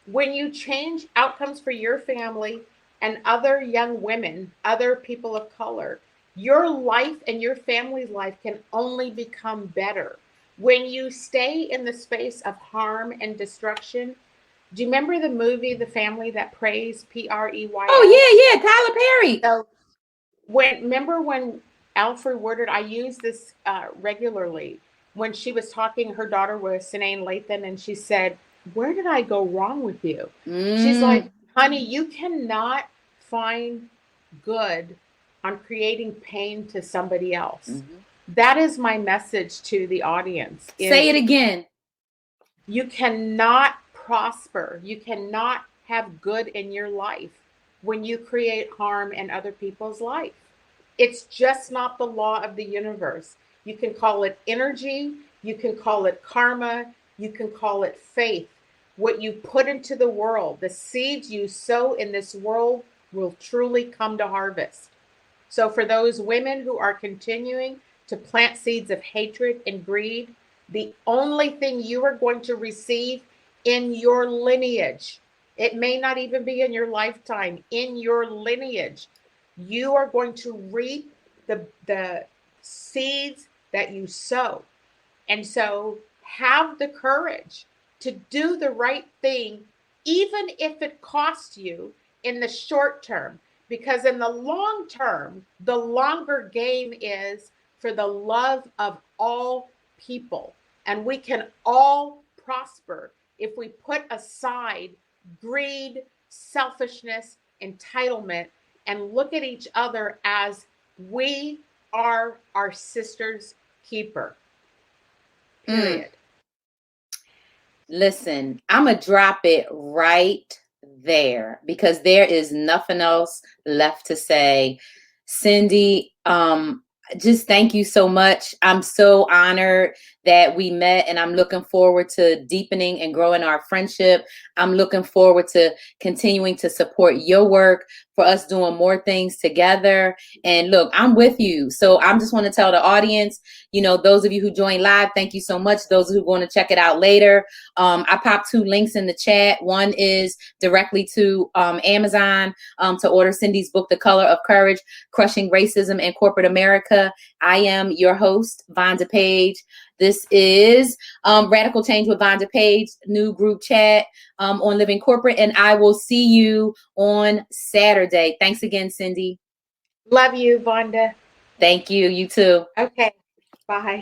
when you change outcomes for your family and other young women, other people of color, your life and your family's life can only become better. When you stay in the space of harm and destruction, do you remember the movie The Family That Prays, P-R-E-Y? Oh, yeah, Tyler Perry. So remember when Alfred Woodard, I use this regularly. When she was talking, her daughter was Sinead Lathan, and she said, "Where did I go wrong with you?" She's like, "Honey, you cannot find good on creating pain to somebody else." That is my message to the audience. Say it again. You cannot prosper. You cannot have good in your life when you create harm in other people's life. It's just not the law of the universe. You can call it energy, you can call it karma, you can call it faith. What you put into the world, the seeds you sow in this world will truly come to harvest. So for those women who are continuing to plant seeds of hatred and greed, the only thing you are going to receive in your lineage, it may not even be in your lifetime, in your lineage, you are going to reap the seeds that you sow. And so have the courage to do the right thing, even if it costs you in the short term, because in the long term, the longer game is for the love of all people. And we can all prosper if we put aside greed, selfishness, entitlement, and look at each other as we are our sister's keeper. Period. Listen, I'm going to drop it right there because there is nothing else left to say. Cindi, just thank you so much. I'm so honored that we met, and I'm looking forward to deepening and growing our friendship. I'm looking forward to continuing to support your work, for us doing more things together. And look, I'm with you. So I'm just want to tell the audience, those of you who joined live, thank you so much. Those who are going to check it out later, I popped 2 links in the chat. One is directly to Amazon to order Cindi's book, The Color of Courage, Crushing Racism in Corporate America. I am your host, Vonda Page. This is Radical Change with Vonda Page, new group chat on Living Corporate, and I will see you on Saturday. Thanks again, Cindi. Love you, Vonda. Thank you. You too. Okay. Bye.